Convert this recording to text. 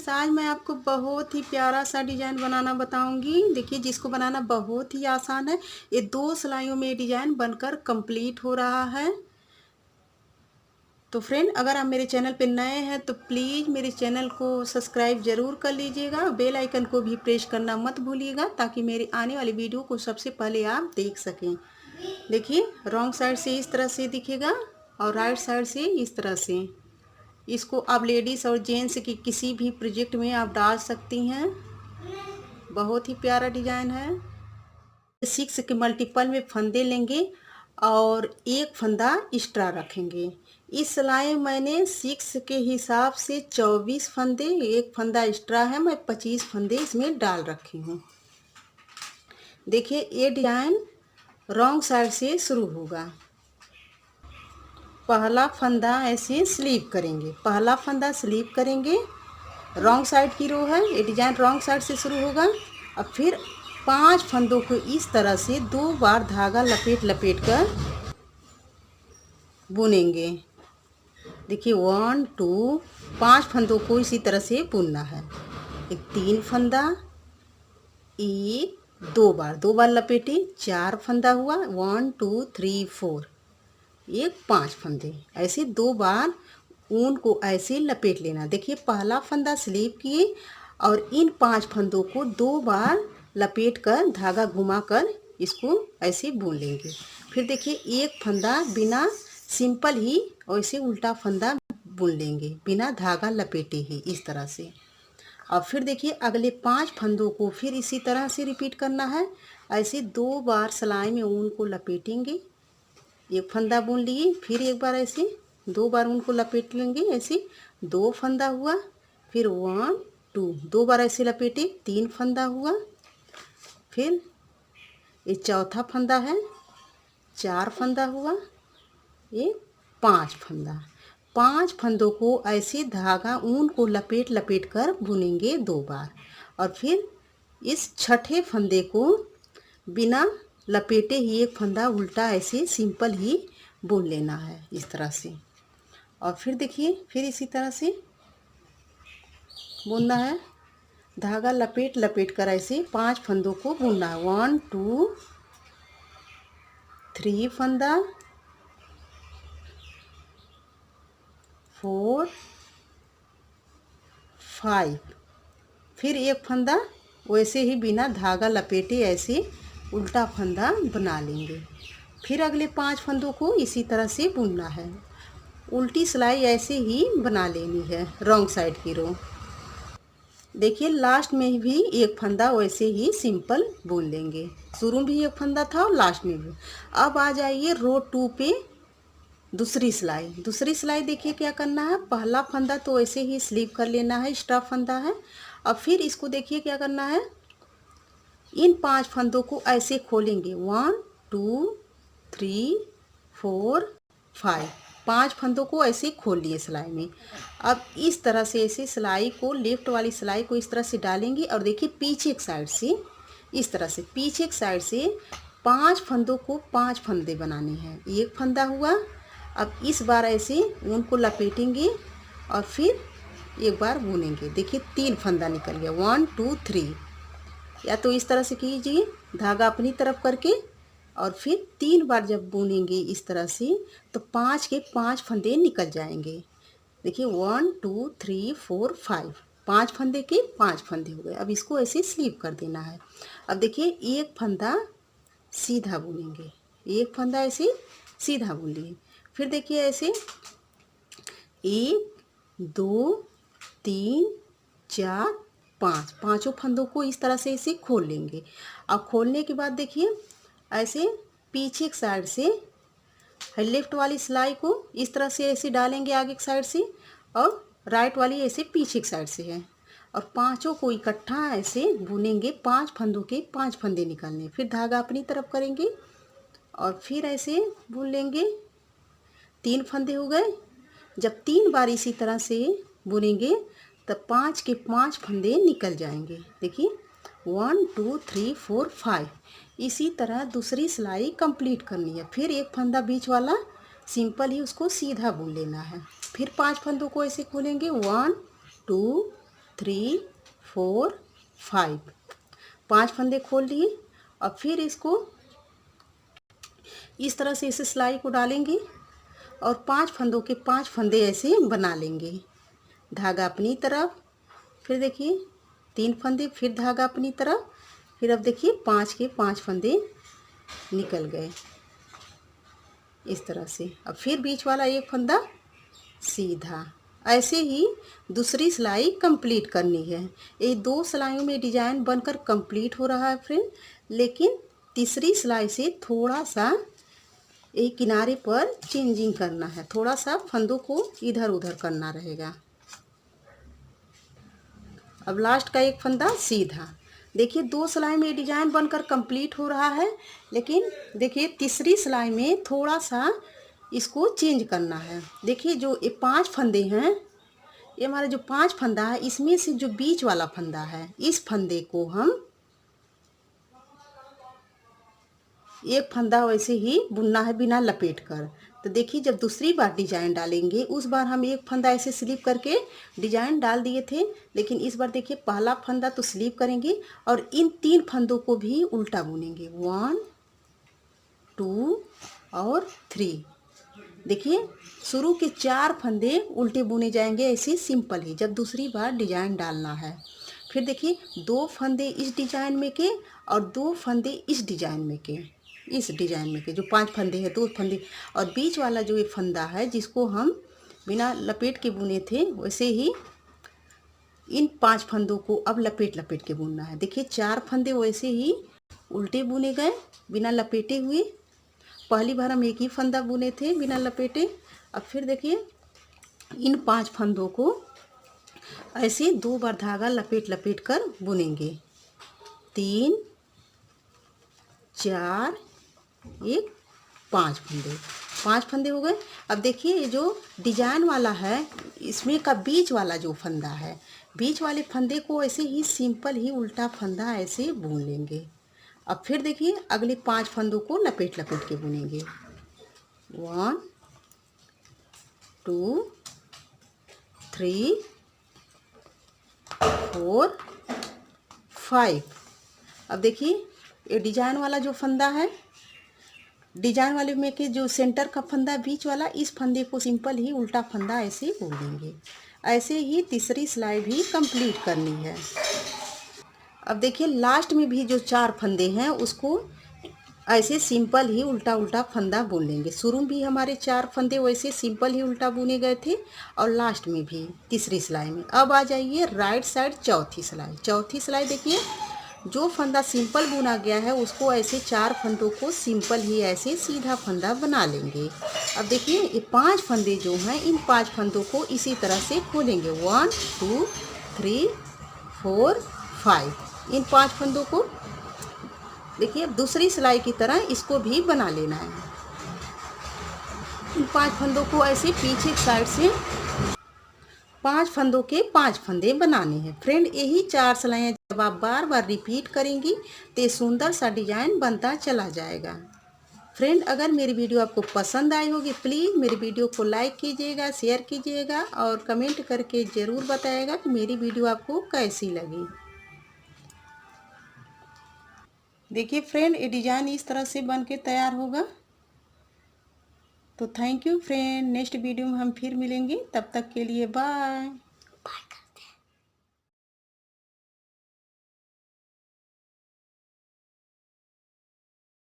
Friends, आज मैं आपको बहुत ही प्यारा सा डिज़ाइन बनाना बताऊंगी। देखिए, जिसको बनाना बहुत ही आसान है। ये 2 सिलाइयों में डिज़ाइन बनकर कंप्लीट हो रहा है। तो फ्रेंड, अगर आप मेरे चैनल पे नए हैं तो प्लीज़ मेरे चैनल को सब्सक्राइब ज़रूर कर लीजिएगा। बेल आइकन को भी प्रेस करना मत भूलिएगा, ताकि मेरी आने वाली वीडियो को सबसे पहले आप देख सकें। देखिए, रॉन्ग साइड से इस तरह से दिखेगा और राइट साइड से इस तरह से। इसको आप लेडीज़ और जेंट्स की किसी भी प्रोजेक्ट में आप डाल सकती हैं। बहुत ही प्यारा डिजाइन है। 6 के मल्टीपल में फंदे लेंगे और एक फंदा एक्स्ट्रा रखेंगे। इस सिलाई मैंने 6 के हिसाब से 24 फंदे, एक फंदा एक्स्ट्रा है, मैं 25 फंदे इसमें डाल रखी हूँ। देखिए, ये डिजाइन रॉन्ग साइड से शुरू होगा। पहला फंदा ऐसे स्लीप करेंगे, पहला फंदा स्लीप करेंगे। रॉन्ग साइड की रो है, ये डिजाइन रॉन्ग साइड से शुरू होगा। अब फिर 5 फंदों को इस तरह से 2 बार धागा लपेट लपेट कर बुनेंगे। देखिए, 1 2 5 फंदों को इसी तरह से बुनना है। एक 3 फंदा, एक 2 बार लपेटे, 4 फंदा हुआ, 1 2 3 4, एक 5 फंदे, ऐसे 2 बार ऊन को ऐसे लपेट लेना। देखिए, पहला फंदा स्लीप किए और इन 5 फंदों को 2 बार लपेट कर धागा घुमा कर इसको ऐसे बुन लेंगे। फिर देखिए, एक फंदा बिना सिंपल ही ऐसे उल्टा फंदा बुन लेंगे, बिना धागा लपेटे ही, इस तरह से। और फिर देखिए, अगले 5 फंदों को फिर इसी तरह से रिपीट करना है। ऐसे 2 बार सिलाई में ऊन को लपेटेंगे, एक फंदा बुन लिए, फिर एक बार ऐसे 2 बार उनको लपेट लेंगे, ऐसे 2 फंदा हुआ, फिर 1 2 2 बार ऐसे लपेटे, 3 फंदा हुआ, फिर ये चौथा फंदा है, 4 फंदा हुआ, ये 5 फंदा। 5 फंदों को ऐसे धागा ऊन को लपेट लपेट कर बुनेंगे 2 बार। और फिर इस छठे फंदे को बिना लपेटे ही एक फंदा उल्टा ऐसे सिंपल ही बुन लेना है, इस तरह से। और फिर देखिए, फिर इसी तरह से बुनना है, धागा लपेट लपेट कर ऐसे 5 फंदों को बुनना है। 1 2 3 फंदा, 4 5, फिर एक फंदा वैसे ही बिना धागा लपेटे ऐसे उल्टा फंदा बना लेंगे। फिर अगले 5 फंदों को इसी तरह से बुनना है। उल्टी सिलाई ऐसे ही बना लेनी है रॉन्ग साइड की रो। देखिए, लास्ट में भी एक फंदा वैसे ही सिंपल बुन लेंगे। शुरू में भी एक फंदा था और लास्ट में भी। अब आ जाइए रो 2 पे। दूसरी सिलाई देखिए क्या करना है। पहला फंदा तो ऐसे ही स्लीप कर लेना है, एक्स्ट्रा फंदा है। अब फिर इसको देखिए क्या करना है, इन 5 फंदों को ऐसे खोलेंगे, 1 2 3 4 5, 5 फंदों को ऐसे खोल लिए सिलाई में। अब इस तरह से ऐसे सिलाई को, लेफ्ट वाली सिलाई को इस तरह से डालेंगे और देखिए पीछे की साइड से, इस तरह से पीछे की साइड से 5 फंदों को 5 फंदे बनाने हैं। एक फंदा हुआ। अब इस बार ऐसे ऊन को लपेटेंगे और फिर एक बार बुनेंगे। देखिए, 3 फंदा निकल गया, 1 2 3। या तो इस तरह से कीजिए, धागा अपनी तरफ करके, और फिर 3 बार जब बुनेंगे इस तरह से तो 5 के 5 फंदे निकल जाएंगे। देखिए, 1 2 3 4 5, 5 फंदे के 5 फंदे हो गए। अब इसको ऐसे स्लीप कर देना है। अब देखिए, एक फंदा सीधा बुनेंगे, एक फंदा ऐसे सीधा बुन लिए। फिर देखिए, ऐसे 1 2 3 4 5, पांचों फंदों को इस तरह से इसे खोल लेंगे। अब खोलने के बाद देखिए, ऐसे पीछे की साइड से लेफ्ट वाली सिलाई को इस तरह से ऐसे डालेंगे आगे की साइड से, और राइट वाली ऐसे पीछे की साइड से है, और पांचों को इकट्ठा ऐसे बुनेंगे। 5 फंदों के 5 फंदे निकालने, फिर धागा अपनी तरफ करेंगे और फिर ऐसे बुन लेंगे। 3 फंदे हो गए। जब 3 बार इसी तरह से बुनेंगे तब 5 के 5 फंदे निकल जाएंगे। देखिए, 1 2 3 4 5। इसी तरह दूसरी सिलाई कंप्लीट करनी है। फिर एक फंदा बीच वाला सिंपल ही उसको सीधा बुन लेना है। फिर 5 फंदों को ऐसे खोलेंगे, 1 2 3 4 5, 5 फंदे खोल लिए। और फिर इसको इस तरह से इस सिलाई को डालेंगे और 5 फंदों के 5 फंदे ऐसे बना लेंगे। धागा अपनी तरफ, फिर देखिए 3 फंदे, फिर धागा अपनी तरफ, फिर अब देखिए 5 के 5 फंदे निकल गए इस तरह से। अब फिर बीच वाला एक फंदा सीधा। ऐसे ही दूसरी सिलाई कंप्लीट करनी है। ये 2 सिलाइयों में डिजाइन बनकर कंप्लीट हो रहा है फ्रेंड, लेकिन तीसरी सिलाई से थोड़ा सा एक किनारे पर चेंजिंग करना है, थोड़ा सा फंदों को इधर उधर करना रहेगा। अब लास्ट का एक फंदा सीधा। देखिए 2 सिलाई में डिजाइन बनकर कंप्लीट हो रहा है, लेकिन देखिए तीसरी सिलाई में थोड़ा सा इसको चेंज करना है। देखिए जो ये 5 फंदे हैं, ये हमारा जो 5 फंदा है, इसमें से जो बीच वाला फंदा है, इस फंदे को हम एक फंदा वैसे ही बुनना है बिना लपेट कर। तो देखिए जब दूसरी बार डिजाइन डालेंगे, उस बार हम एक फंदा ऐसे स्लिप करके डिजाइन डाल दिए थे, लेकिन इस बार देखिए पहला फंदा तो स्लिप करेंगे और इन 3 फंदों को भी उल्टा बुनेंगे। 1 2 और 3। देखिए शुरू के 4 फंदे उल्टे बुने जाएंगे ऐसे सिंपल ही, जब दूसरी बार डिजाइन डालना है। फिर देखिए 2 फंदे इस डिजाइन में के और 2 फंदे इस डिजाइन में के, इस डिजाइन में के जो 5 फंदे हैं 2 फंदे, और बीच वाला जो ये फंदा है जिसको हम बिना लपेट के बुने थे, वैसे ही इन 5 फंदों को अब लपेट लपेट के बुनना है। देखिए 4 फंदे वैसे ही उल्टे बुने गए बिना लपेटे हुए। पहली बार हम एक ही फंदा बुने थे बिना लपेटे। अब फिर देखिए इन 5 फंदों को ऐसे 2 बार धागा लपेट लपेट कर बुनेंगे। 3 4 1 5 फंदे, 5 फंदे हो गए। अब देखिए ये जो डिजाइन वाला है, इसमें का बीच वाला जो फंदा है, बीच वाले फंदे को ऐसे ही सिंपल ही उल्टा फंदा ऐसे बुन लेंगे। अब फिर देखिए अगले 5 फंदों को लपेट लपेट के बुनेंगे। 1 2 3 4 5। अब देखिए ये डिजाइन वाला जो फंदा है, डिजाइन वाले में के जो सेंटर का फंदा बीच वाला, इस फंदे को सिंपल ही उल्टा फंदा ऐसे बुन देंगे। ऐसे ही तीसरी सिलाई भी कंप्लीट करनी है। अब देखिए लास्ट में भी जो 4 फंदे हैं उसको ऐसे सिंपल ही उल्टा उल्टा फंदा बुन लेंगे। शुरू में भी हमारे 4 फंदे वैसे सिंपल ही उल्टा बुने गए थे और लास्ट में भी तीसरी सिलाई में। अब आ जाइए राइट साइड चौथी सिलाई। चौथी सिलाई देखिए जो फंदा सिंपल बुना गया है उसको ऐसे 4 फंदों को सिंपल ही ऐसे सीधा फंदा बना लेंगे। अब देखिए ये 5 फंदे जो हैं, इन 5 फंदों को इसी तरह से खोलेंगे। 1 2 3 4 5। इन 5 फंदों को देखिए दूसरी सिलाई की तरह इसको भी बना लेना है। इन 5 फंदों को ऐसे पीछे साइड से 5 फंदों के 5 फंदे बनाने हैं। फ्रेंड यही 4 सिलाइयाँ जब आप बार बार रिपीट करेंगी तो सुंदर सा डिजाइन बनता चला जाएगा। फ्रेंड अगर मेरी वीडियो आपको पसंद आई होगी, प्लीज़ मेरी वीडियो को लाइक कीजिएगा, शेयर कीजिएगा और कमेंट करके ज़रूर बताइएगा कि मेरी वीडियो आपको कैसी लगी। देखिए फ्रेंड ये डिज़ाइन इस तरह से बन के तैयार होगा। तो thank you friend, next video में हम फिर मिलेंगे, तब तक के लिए बाय।